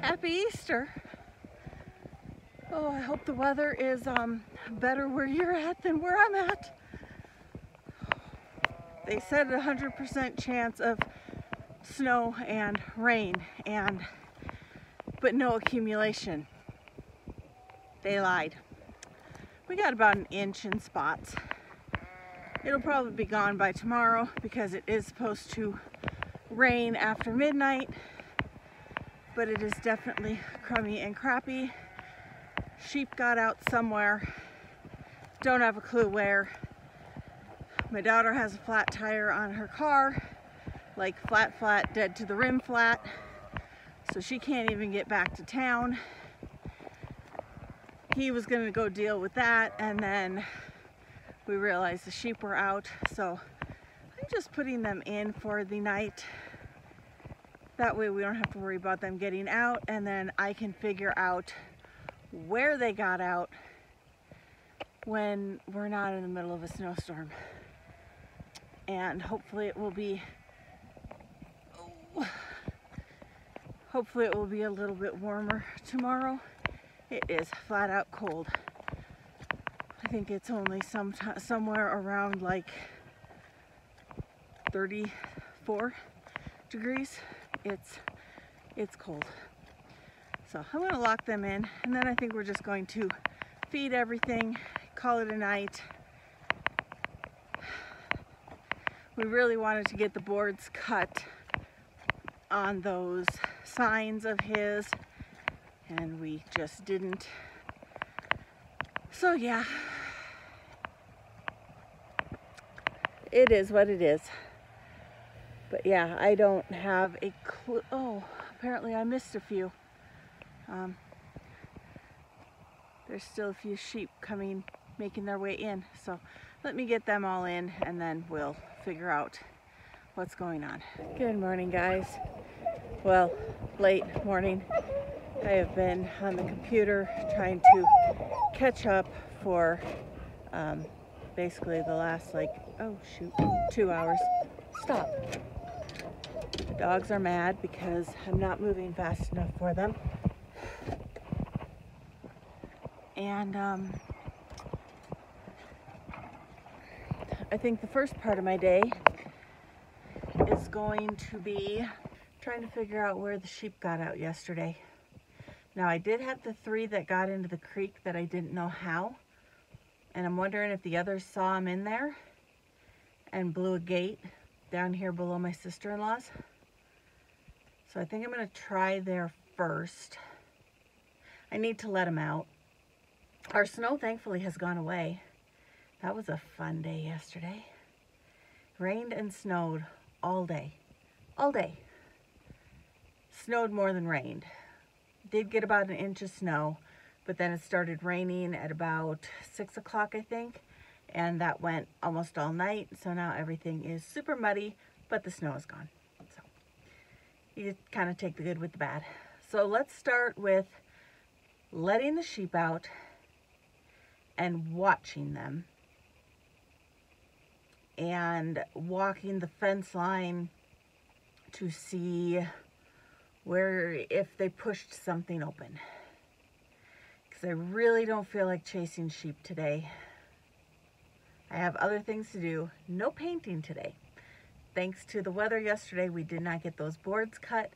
Happy Easter. Oh, I hope the weather is better where you're at than where I'm at. They said a 100% chance of snow and rain, but no accumulation. They lied. We got about an inch in spots. It'll probably be gone by tomorrow because it is supposed to rain after midnight, but it is definitely crummy and crappy. Sheep got out somewhere. Don't have a clue where. My daughter has a flat tire on her car, like flat, dead to the rim flat, so she can't even get back to town. He was gonna go deal with that, and then we realized the sheep were out, so I'm just putting them in for the night. That way we don't have to worry about them getting out, and then I can figure out where they got out when we're not in the middle of a snowstorm. And hopefully it will be a little bit warmer tomorrow. It is flat out cold. I think it's only somewhere around like 34 degrees. It's cold. So I'm gonna lock them in, and then I think we're just going to feed everything, call it a night. We really wanted to get the boards cut on those signs of his, and we just didn't. So yeah, it is what it is. But yeah, I don't have a clue. Oh, apparently I missed a few. There's still a few sheep making their way in. So let me get them all in, and then we'll figure out what's going on. Good morning, guys. Well, late morning. I have been on the computer trying to catch up for basically the last 2 hours. Stop. The dogs are mad because I'm not moving fast enough for them. And I think the first part of my day is going to be trying to figure out where the sheep got out yesterday. Now, I did have the 3 that got into the creek that I didn't know how, and I'm wondering if the others saw them in there and blew a gate down here below my sister-in-law's. So I think I'm going to try there first. I need to let them out. Our snow, thankfully, has gone away. That was a fun day yesterday. Rained and snowed all day. All day. Snowed more than rained. Did get about an inch of snow, but then it started raining at about 6 o'clock, I think, and that went almost all night. So now everything is super muddy, but the snow is gone. So you kind of take the good with the bad. So let's start with letting the sheep out and watching them, and walking the fence line to see if they pushed something open, because I really don't feel like chasing sheep today. I have other things to do. No painting today. Thanks to the weather yesterday, we did not get those boards cut.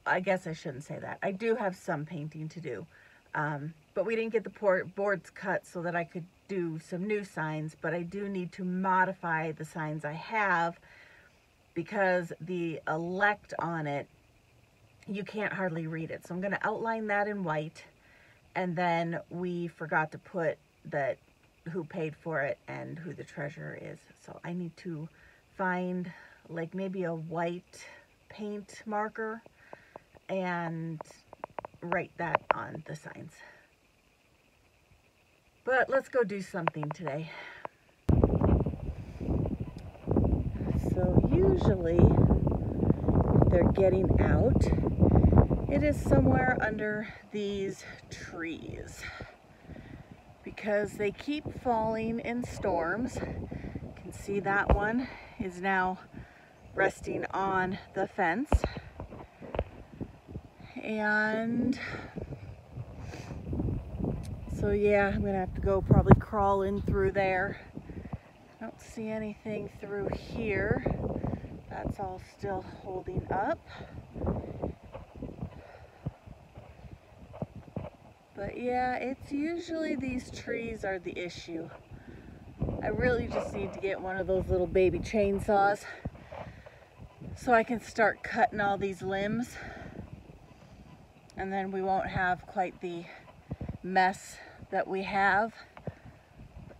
I guess I shouldn't say that. I do have some painting to do, but we didn't get the boards cut so that I could do some new signs. But I do need to modify the signs I have, because the elect on it, you can't hardly read it. So I'm going to outline that in white, and then we forgot to put that who paid for it and who the treasurer is. So I need to find like maybe a white paint marker and write that on the signs. But let's go do something today. So usually if they're getting out, it is somewhere under these trees, because they keep falling in storms. You can see that one is now resting on the fence. And so yeah, I'm gonna have to go probably crawl in through there. I don't see anything through here. That's all still holding up. But yeah, it's usually these trees are the issue. I really just need to get one of those little baby chainsaws so I can start cutting all these limbs, and then we won't have quite the mess that we have.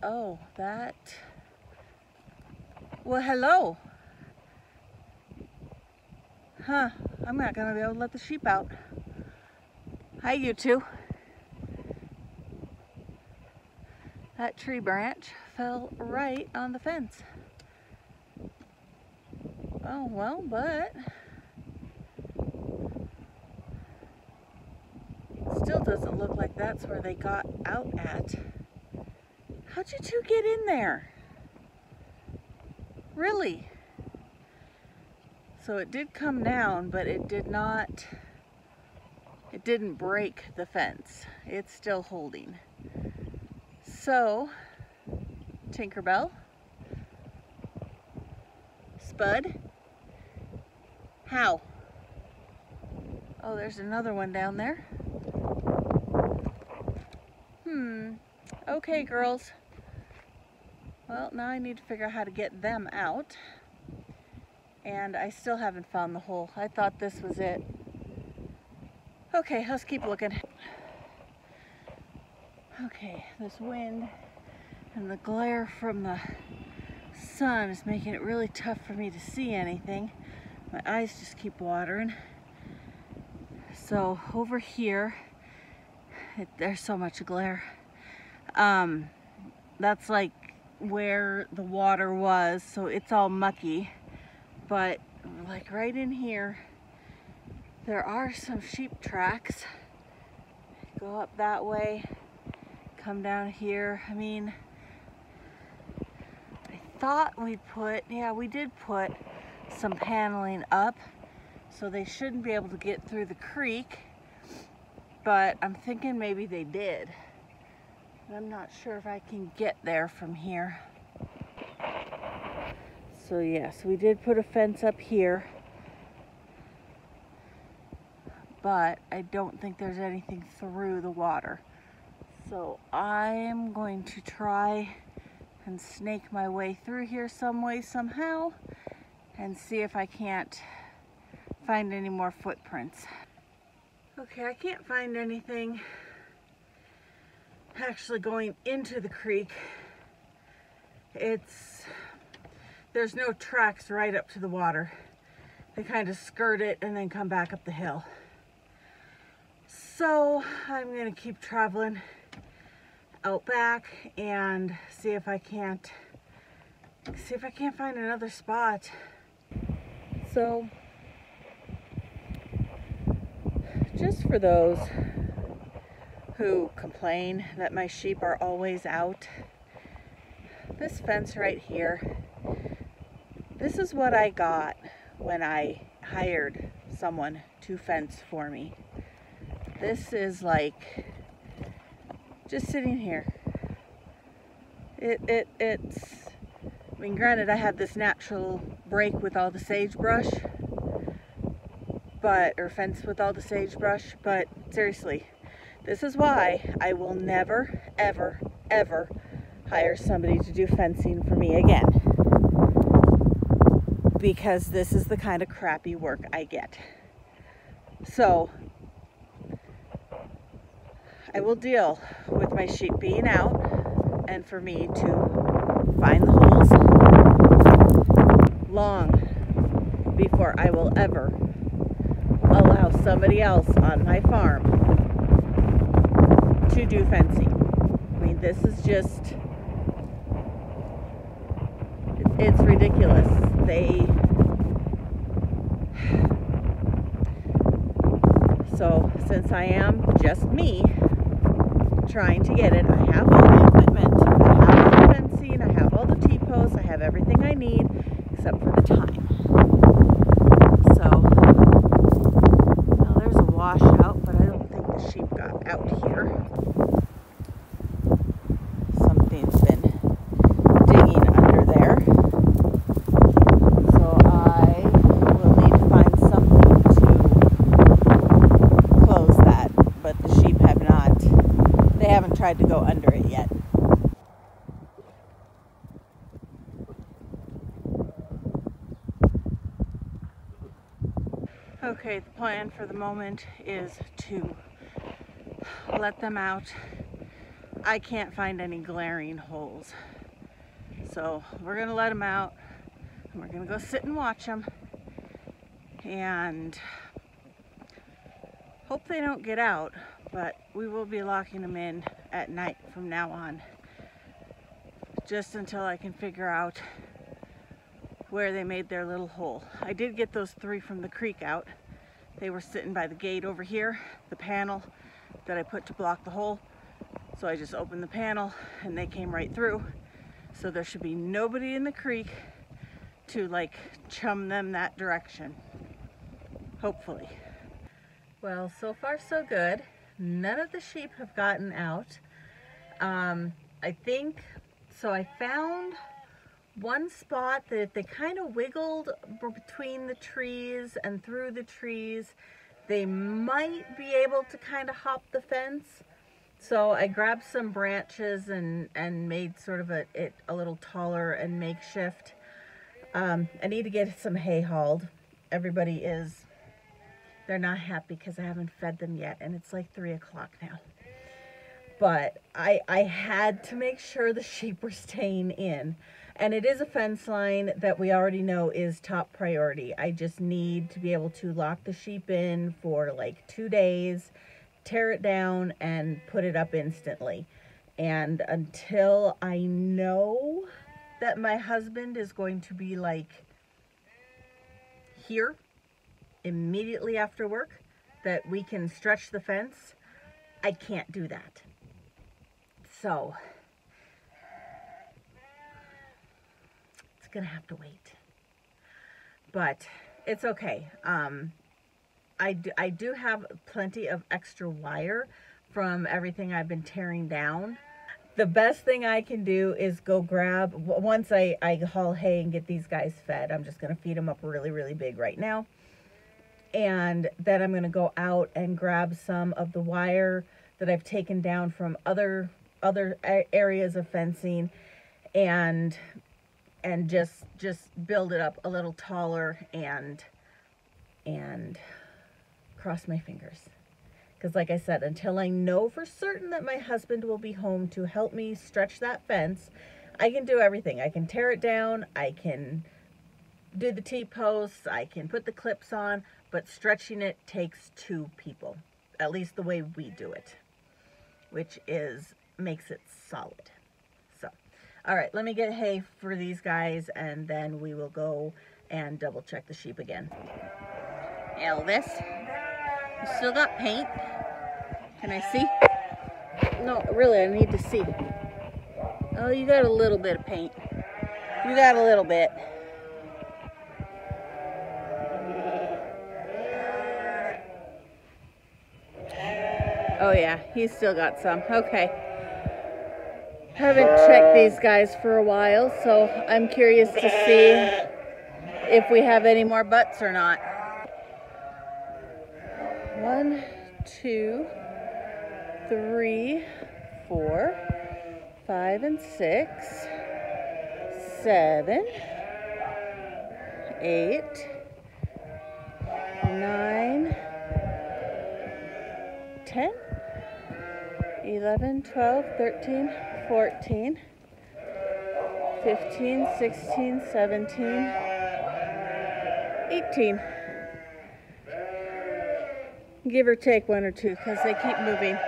Oh, that, well, hello. Huh, I'm not gonna be able to let the sheep out. Hi, you two. That tree branch fell right on the fence. Oh, well, but still doesn't look like that's where they got out at. How'd you two get in there? Really? So it did come down, but it didn't break the fence. It's still holding. So, Tinkerbell, Spud, how? Oh, there's another one down there. Okay, girls. Well, now I need to figure out how to get them out. And I still haven't found the hole. I thought this was it. Okay, let's keep looking. Okay, this wind and the glare from the sun is making it really tough for me to see anything. My eyes just keep watering. So over here, there's so much glare. That's like where the water was, so it's all mucky. But like right in here, there are some sheep tracks. Go up that way, come down here. I mean, I thought we did put some paneling up, so they shouldn't be able to get through the creek, but I'm thinking maybe they did. But I'm not sure if I can get there from here. So yes, we did put a fence up here, but I don't think there's anything through the water. So I'm going to try and snake my way through here some way, somehow, and see if I can't find any more footprints. Okay, I can't find anything actually going into the creek. There's no tracks right up to the water. They kind of skirt it and then come back up the hill. So I'm gonna keep traveling out back and see if I can't find another spot. So just for those who complain that my sheep are always out, this fence right here, this is what I got when I hired someone to fence for me. This is like just sitting here. It's, I mean, granted I had this natural break with all the sagebrush, or fence with all the sagebrush, but seriously, this is why I will never, ever, ever hire somebody to do fencing for me again. Because this is the kind of crappy work I get. So I will deal with my sheep being out and for me to find the holes long before I will ever allow somebody else on my farm to do fencing. I mean, this is just, it's ridiculous. So since I am just me trying to get it, I have all the equipment, I have all the fencing, I have all the T-posts, I have everything I need except for the time. So now there's a washout. tried to go under it yet. Okay, the plan for the moment is to let them out. I can't find any glaring holes. So we're gonna let them out and we're gonna go sit and watch them and hope they don't get out, but we will be locking them in at night from now on, just until I can figure out where they made their little hole. I did get those 3 from the creek out. They were sitting by the gate over here, the panel that I put to block the hole. So I just opened the panel and they came right through. So there should be nobody in the creek to like chum them that direction, hopefully. Well, so far so good. None of the sheep have gotten out. I think, so I found one spot that they kind of wiggled between the trees and through the trees. They might be able to kind of hop the fence. So I grabbed some branches and made sort of a little taller and makeshift. I need to get some hay hauled. Everybody is, they're not happy because I haven't fed them yet, and it's like 3 o'clock now. But I had to make sure the sheep were staying in. And it is a fence line that we already know is top priority. I just need to be able to lock the sheep in for like 2 days, tear it down, and put it up instantly. And until I know that my husband is going to be like here immediately after work, that we can stretch the fence, I can't do that. So it's gonna have to wait, but it's okay. I do have plenty of extra wire from everything I've been tearing down. The best thing I can do is go grab, once I haul hay and get these guys fed, I'm just gonna feed them up really, really big right now. And then I'm gonna go out and grab some of the wire that I've taken down from other areas of fencing and just build it up a little taller and cross my fingers. Because like I said, until I know for certain that my husband will be home to help me stretch that fence, I can do everything. I can tear it down, I can do the T-posts, I can put the clips on, but stretching it takes 2 people, at least the way we do it, which makes it solid. So, all right, let me get hay for these guys and then we will go and double check the sheep again. Elvis, you still got paint? Can I see? No, really, I need to see. Oh, you got a little bit of paint. You got a little bit. Oh yeah, he's still got some. Okay. Haven't checked these guys for a while, so I'm curious to see if we have any more butts or not. 1, 2, 3, 4, 5, and 6, 7, 8, 9, 10, 11, 12, 13, 14, 15, 16, 17, 18. Give or take 1 or 2 because they keep moving.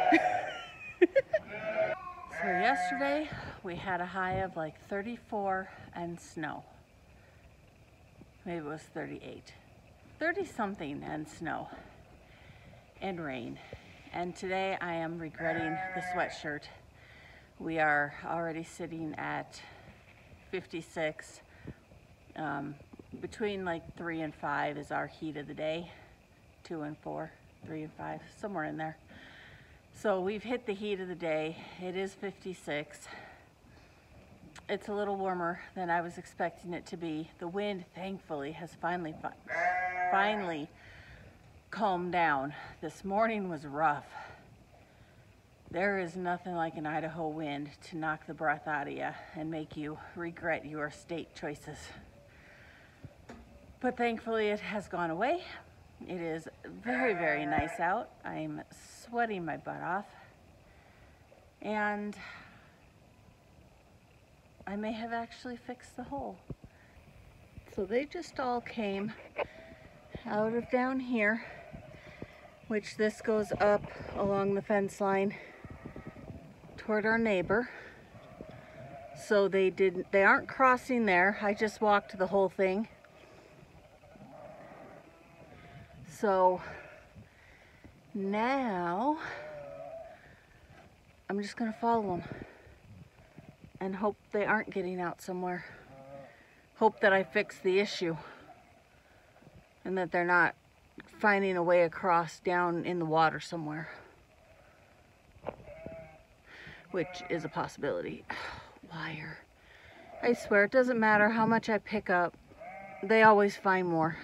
So yesterday we had a high of like 34 and snow. Maybe it was 38. 30 something and snow and rain. And today I am regretting the sweatshirt. We are already sitting at 56. Between like 3 and 5 is our heat of the day. 2 and 4, 3 and 5, somewhere in there. So we've hit the heat of the day. It is 56. It's a little warmer than I was expecting it to be. The wind, thankfully, has finally calmed down. This morning was rough. There is nothing like an Idaho wind to knock the breath out of you and make you regret your state choices. But thankfully it has gone away. It is very, very nice out. I'm sweating my butt off. And I may have actually fixed the hole. So they just all came out of down here, which this goes up along the fence line toward our neighbor. So they aren't crossing there. I just walked the whole thing. So now I'm just gonna follow them and hope they aren't getting out somewhere. Hope that I fix the issue and that they're not finding a way across down in the water somewhere, which is a possibility. Liar. I swear, it doesn't matter how much I pick up, they always find more.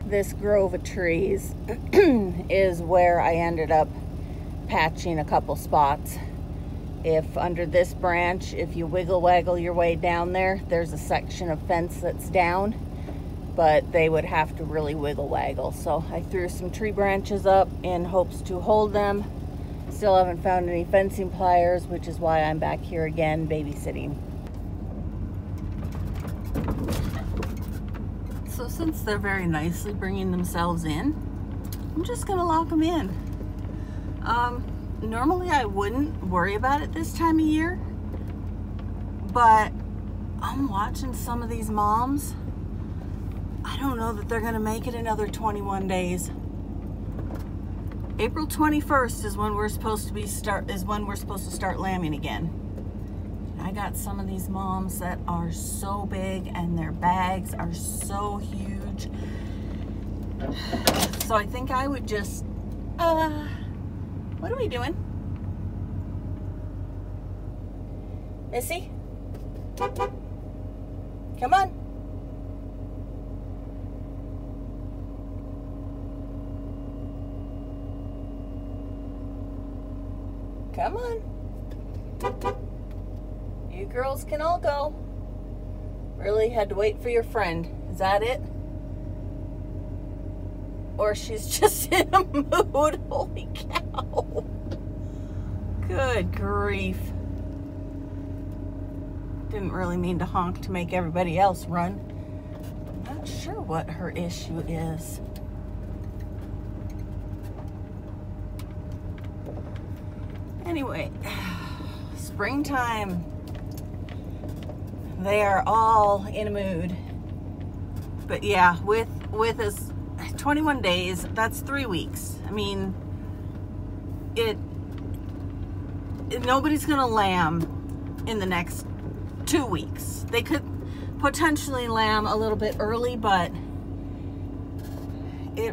This grove of trees is where I ended up patching a couple spots. If under this branch, if you wiggle waggle your way down there, there's a section of fence that's down, but they would have to really wiggle waggle. So I threw some tree branches up in hopes to hold them. Still haven't found any fencing pliers, which is why I'm back here again babysitting. So since they're very nicely bringing themselves in, I'm just gonna lock them in. Normally I wouldn't worry about it this time of year, but I'm watching some of these moms. I don't know that they're gonna make it another 21 days. April 21st is when we're supposed to start lambing again. I got some of these moms that are so big and their bags are so huge. So I think I would just, what are we doing? Missy? Come on. Come on. You girls can all go. Really had to wait for your friend. Is that it? Or she's just in a mood. Holy cow. Good grief. Didn't really mean to honk to make everybody else run. I'm not sure what her issue is. Anyway, springtime. They are all in a mood. But yeah, with us 21 days, that's 3 weeks. I mean, nobody's gonna lamb in the next 2 weeks. They could potentially lamb a little bit early, but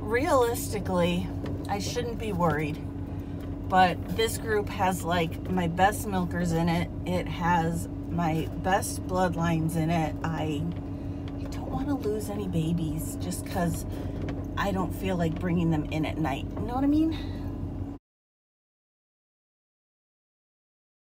realistically, I shouldn't be worried. But this group has like my best milkers in it. It has my best bloodlines in it. I don't want to lose any babies just because I don't feel like bringing them in at night. You know what I mean?